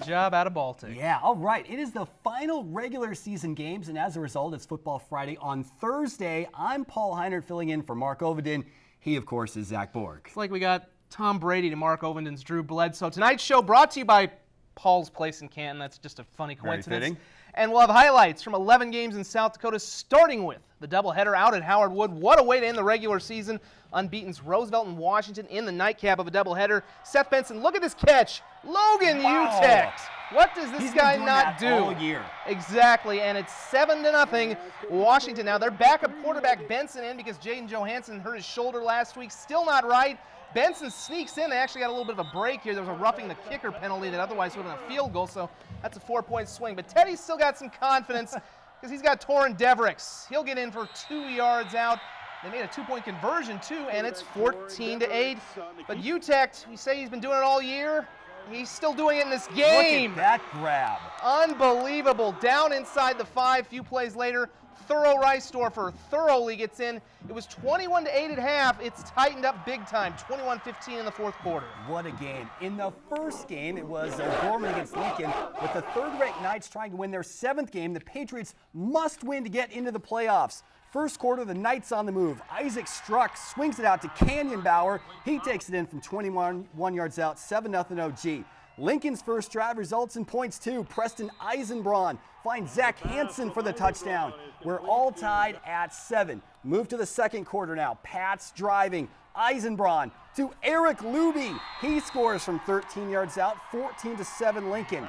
job out of Baltic. Yeah, all right. It is the final regular season games, and as a result, it's Football Friday on Thursday. I'm Paul Heinert filling in for Mark Ogden. He, of course, is Zach Borg. It's like we got Tom Brady to Mark Ovenden's Drew Bledsoe. Tonight's show brought to you by Paul's Place in Canton. That's just a funny coincidence. Very fitting. And we'll have highlights from 11 games in South Dakota, starting with the doubleheader out at Howard Wood. What a way to end the regular season. Unbeaten's Roosevelt and Washington in the nightcap of a doubleheader. Seth Benson, look at this catch. Logan Utecht. What does this guy not do? All year. Exactly, and it's 7-0. Washington now, their backup quarterback Benson in because Jaden Johansson hurt his shoulder last week. Still not right. Benson sneaks in. They actually got a little bit of a break here. There was a roughing the kicker penalty that otherwise would have been a field goal, so that's a 4-point swing. But Teddy's still got some confidence because he's got Torrin Devericks. He'll get in for 2 yards out. They made a 2-point conversion, too, and it's 14-8. But Utecht, we say he's been doing it all year. He's still doing it in this game. Look at that grab. Unbelievable. Down inside the 5, few plays later. Reisdorfer thoroughly gets in. It was 21-8 at half. It's tightened up big time. 21-15 in the fourth quarter. What a game. In the first game, it was Gorman against Lincoln. With the third-ranked Knights trying to win their 7th game, the Patriots must win to get into the playoffs. First quarter, the Knights on the move. Isaac Struck swings it out to Canyon Bauer. He takes it in from 21 yards out, 7-0 OG. Lincoln's first drive results in points too. Preston Eisenbraun finds Zach Hansen for the touchdown. We're all tied at 7. Move to the second quarter now. Pats driving. Eisenbraun to Eric Luby. He scores from 13 yards out, 14-7 Lincoln.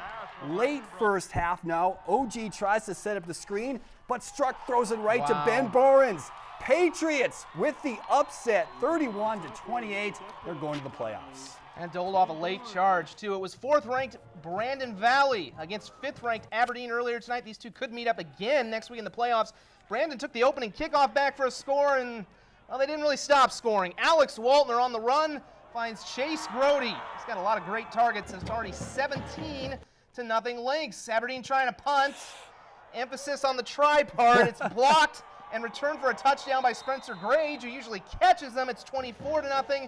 Late first half now. OG tries to set up the screen, but Struck throws it right to Ben Borens. Patriots with the upset, 31-28. They're going to the playoffs. And doled off a late charge, too. It was 4th-ranked Brandon Valley against 5th-ranked Aberdeen earlier tonight. These two could meet up again next week in the playoffs. Brandon took the opening kickoff back for a score, and, well, they didn't really stop scoring. Alex Waltner on the run finds Chase Grody. He's got a lot of great targets, and it's already 17-0 Lynx. Aberdeen trying to punt. Emphasis on the try part. It's blocked and returned for a touchdown by Spencer Grage, who usually catches them. It's 24-0.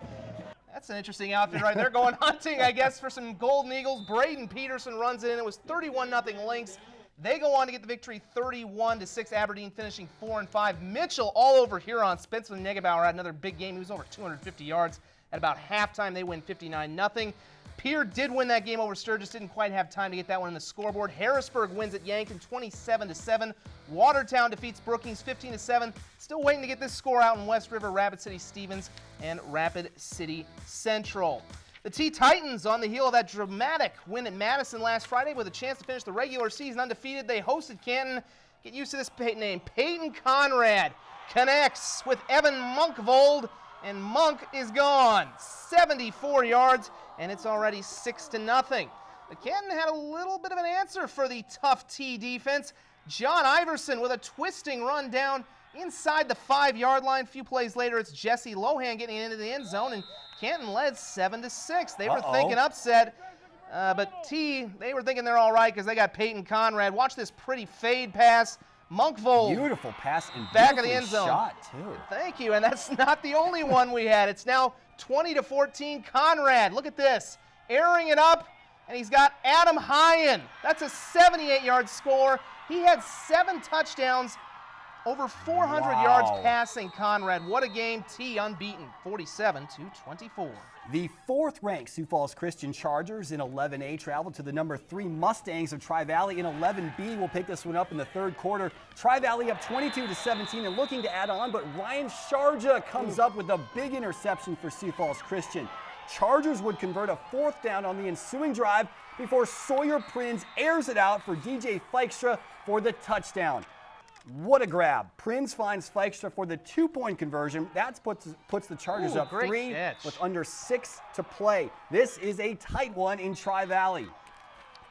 That's an interesting outfit right there. Going hunting, I guess, for some Golden Eagles. Braden Peterson runs it in. It was 31-0 Lynx. They go on to get the victory 31-6. Aberdeen finishing 4-5. Mitchell all over Huron. Spencer Negebauer had another big game. He was over 250 yards at about halftime. They win 59-0. Pierre did win that game over Sturgis. Didn't quite have time to get that one in the scoreboard. Harrisburg wins at Yankton 27-7. Watertown defeats Brookings 15-7. Still waiting to get this score out in West River, Rapid City Stevens, and Rapid City Central. The T-Titans, on the heel of that dramatic win at Madison last Friday with a chance to finish the regular season undefeated. They hosted Canton. Get used to this name. Peyton Conrad connects with Evan Monkvold, and Monk is gone. 74 yards, and it's already 6-0. But Canton had a little bit of an answer for the Tufte defense. John Iverson with a twisting run down inside the 5-yard line. A few plays later, it's Jesse Lohan getting into the end zone, and Canton led 7-6. They were thinking upset, but they were thinking they're all right because they got Peyton Conrad. Watch this pretty fade pass. Monkvold. Beautiful pass and back of the end zone. Shot, too. Thank you, and that's not the only one we had. It's now 20-14 Conrad. Look at this. Airing it up, and he's got Adam Hyen. That's a 78-yard score. He had 7 touchdowns, over 400 yards passing. Conrad. What a game. T unbeaten, 47-24. The 4th-ranked Sioux Falls Christian Chargers in 11A travel to the number 3 Mustangs of TriValley in 11B. We'll pick this one up in the third quarter. TriValley up 22-17 and looking to add on, but Ryan Sharja comes up with a big interception for Sioux Falls Christian. Chargers would convert a 4th down on the ensuing drive before Sawyer Prinz airs it out for DJ Feikstra for the touchdown. What a grab. Prinz finds Feikstra for the 2-point conversion. That puts the Chargers up 3 with under 6 to play. This is a tight one in Tri-Valley.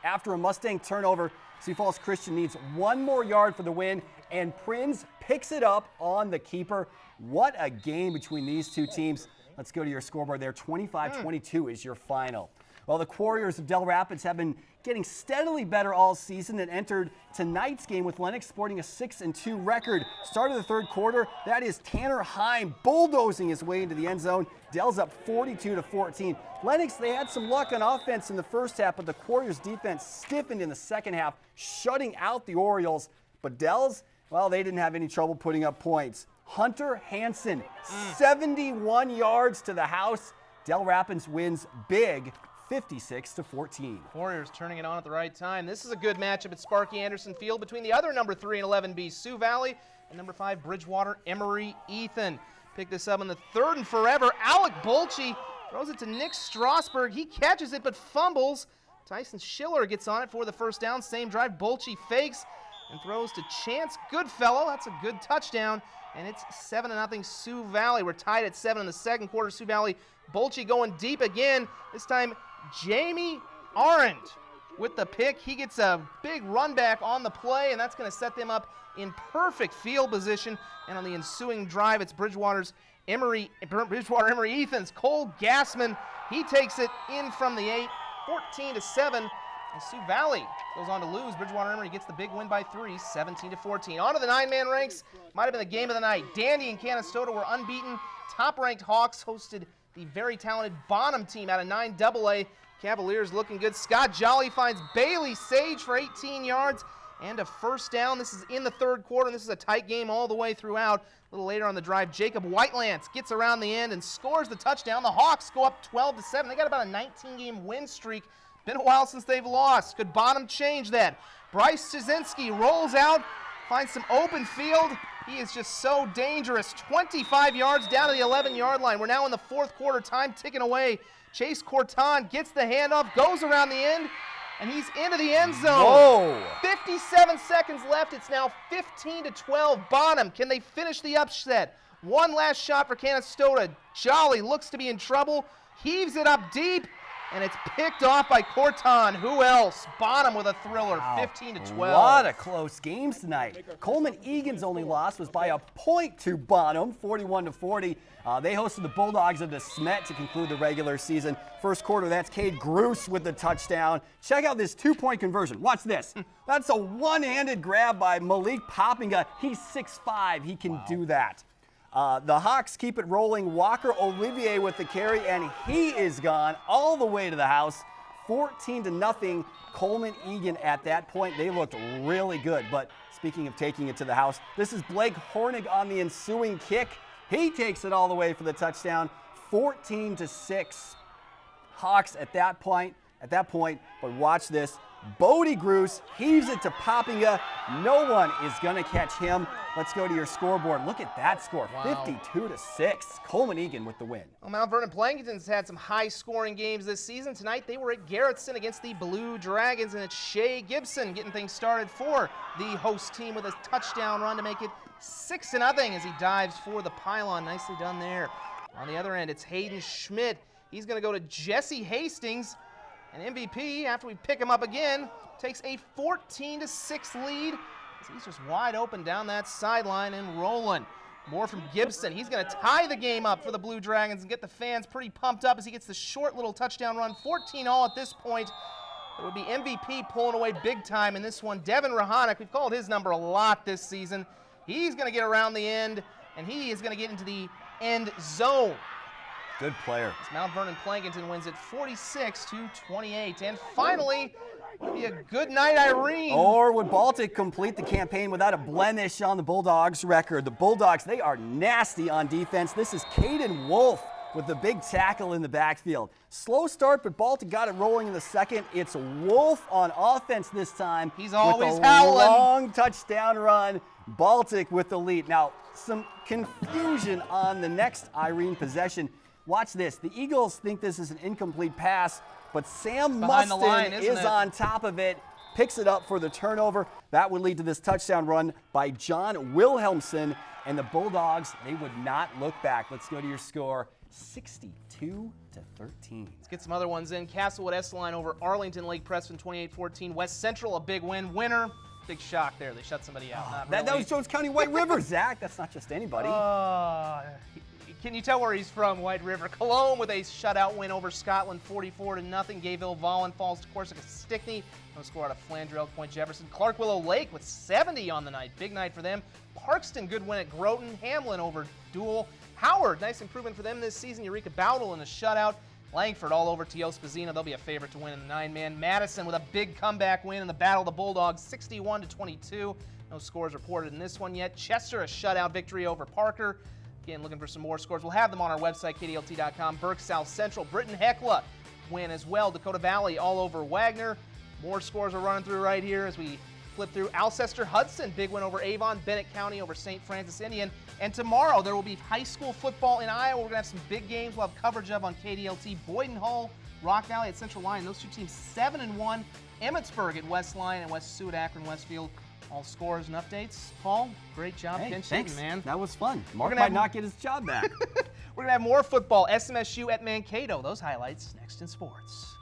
After a Mustang turnover, Sioux Falls Christian needs 1 more yard for the win, and Prinz picks it up on the keeper. What a game between these two teams. Let's go to your scoreboard there. 25-22 is your final. Well, the Warriors of Dell Rapids have been getting steadily better all season and entered tonight's game with Lennox sporting a 6-2 record. Start of the third quarter, that is Tanner Heim bulldozing his way into the end zone. Dell's up 42-14. Lennox, they had some luck on offense in the first half, but the Warriors defense stiffened in the second half, shutting out the Orioles. But Dell's, well, they didn't have any trouble putting up points. Hunter Hansen, 71 yards to the house. Dell Rapids wins big, 56-14. Warriors turning it on at the right time. This is a good matchup at Sparky Anderson Field between the other number 3 and 11B Sioux Valley and number 5 Bridgewater Emery-Ethan. Pick this up in the third and forever. Alec Bolche throws it to Nick Strasburg. He catches it but fumbles. Tyson Schiller gets on it for the first down. Same drive. Bolche fakes and throws to Chance Goodfellow. That's a good touchdown. And it's 7-0 Sioux Valley. We're tied at 7 in the second quarter. Sioux Valley. Bolche going deep again. This time Jamie Arendt with the pick. He gets a big run back on the play, and that's going to set them up in perfect field position. And on the ensuing drive, it's Bridgewater Emery-Ethan's Cole Gassman. He takes it in from the 8, 14-7. And Sioux Valley goes on to lose. Bridgewater Emery gets the big win by 3, 17-14. On to the 9-man ranks. Might have been the game of the night. Dandy and Canastota were unbeaten. Top-ranked Hawks hosted the very talented Bonham team out of 9AA. Cavaliers looking good. Scott Jolly finds Bailey Sage for 18 yards and a first down. This is in the third quarter, and this is a tight game all the way throughout. A little later on the drive, Jacob Whitelance gets around the end and scores the touchdown. The Hawks go up 12-7. They got about a 19-game win streak. Been a while since they've lost. Could Bonham change that? Bryce Szczynski rolls out, finds some open field. He is just so dangerous. 25 yards down to the 11-yard line. We're now in the fourth quarter, time ticking away. Chase Corton gets the handoff, goes around the end, and he's into the end zone. Whoa. 57 seconds left. It's now 15-12. Bonham, can they finish the upset? One last shot for Canastota. Jolly looks to be in trouble, heaves it up deep, and it's picked off by Corton. Who else? Bonham with a thriller, 15-12. A lot of close games tonight. Coleman Egan's only loss was by a point to Bonham, 41-40. They hosted the Bulldogs of DeSmet to conclude the regular season. First quarter, that's Cade Gruce with the touchdown. Check out this two-point conversion. Watch this. That's a one-handed grab by Malik Poppinga. He's 6'5". He can do that. The Hawks keep it rolling. Walker Olivier with the carry, and he is gone all the way to the house. 14-0. Coleman Egan at that point. They looked really good. But speaking of taking it to the house, this is Blake Hornig on the ensuing kick. He takes it all the way for the touchdown. 14-6. Hawks at that point. But watch this. Bodie Gruce heaves it to Poppinga. No one is going to catch him. Let's go to your scoreboard. Look at that score, 52-6. Coleman Egan with the win. Well, Mount Vernon Plankinton's had some high-scoring games this season. Tonight they were at Garretson against the Blue Dragons, and it's Shea Gibson getting things started for the host team with a touchdown run to make it 6-0 as he dives for the pylon. Nicely done there. On the other end, it's Hayden Schmidt. He's going to go to Jesse Hastings. And MVP, after we pick him up again, takes a 14-6 lead. He's just wide open down that sideline and rolling. More from Gibson. He's going to tie the game up for the Blue Dragons and get the fans pretty pumped up as he gets the short little touchdown run. 14-all at this point. It would be MVP pulling away big time in this one. Devin Rahonic, we've called his number a lot this season. He's going to get around the end, and he is going to get into the end zone. Good player. As Mount Vernon Plankinton wins it 46-28. And finally, it'll be a good night, Irene. Or would Baltic complete the campaign without a blemish on the Bulldogs' record? The Bulldogs, they are nasty on defense. This is Caden Wolf with the big tackle in the backfield. Slow start, but Baltic got it rolling in the second. It's Wolf on offense this time. He's always with a howling. Long touchdown run. Baltic with the lead. Now, some confusion on the next Irene possession. Watch this. The Eagles think this is an incomplete pass, but Sam Mustin is on top of it, picks it up for the turnover. That would lead to this touchdown run by John Wilhelmson, and the Bulldogs, they would not look back. Let's go to your score, 62-13. Let's get some other ones in. Castlewood Esseline over Arlington Lake Preston 28-14. West Central, a big win. Winner. Big shock there. They shut somebody out. That was Jones County White River, Zach. That's not just anybody. Can you tell where he's from, White River? Colman with a shutout win over Scotland, 44-0. Gayville Vollen falls to Corsica Stickney. No score out of Flandrell, Point Jefferson. Clark Willow Lake with 70 on the night. Big night for them. Parkston, good win at Groton. Hamlin over Dual. Howard, nice improvement for them this season. Eureka Bowdle in a shutout. Langford all over Teospazzina. They'll be a favorite to win in the 9-man. Madison with a big comeback win in the Battle of the Bulldogs, 61-22. No scores reported in this one yet. Chester, a shutout victory over Parker. Again, looking for some more scores. We'll have them on our website, KDLT.com. Burke South Central. Britton Hecla win as well. Dakota Valley all over Wagner. More scores are running through right here as we flip through. Alcester Hudson, big win over Avon. Bennett County over St. Francis Indian. And tomorrow there will be high school football in Iowa. We're going to have some big games we'll have coverage of on KDLT. Boyden Hull, Rock Valley at Central Lyon. Those two teams 7-1. Emmitsburg at West Lyon and West Sioux at Akron Westfield. All scores and updates. Paul, great job pinch hitting, man. That was fun. Mark might not get his job back. We're going to have more football. SMSU at Mankato. Those highlights next in sports.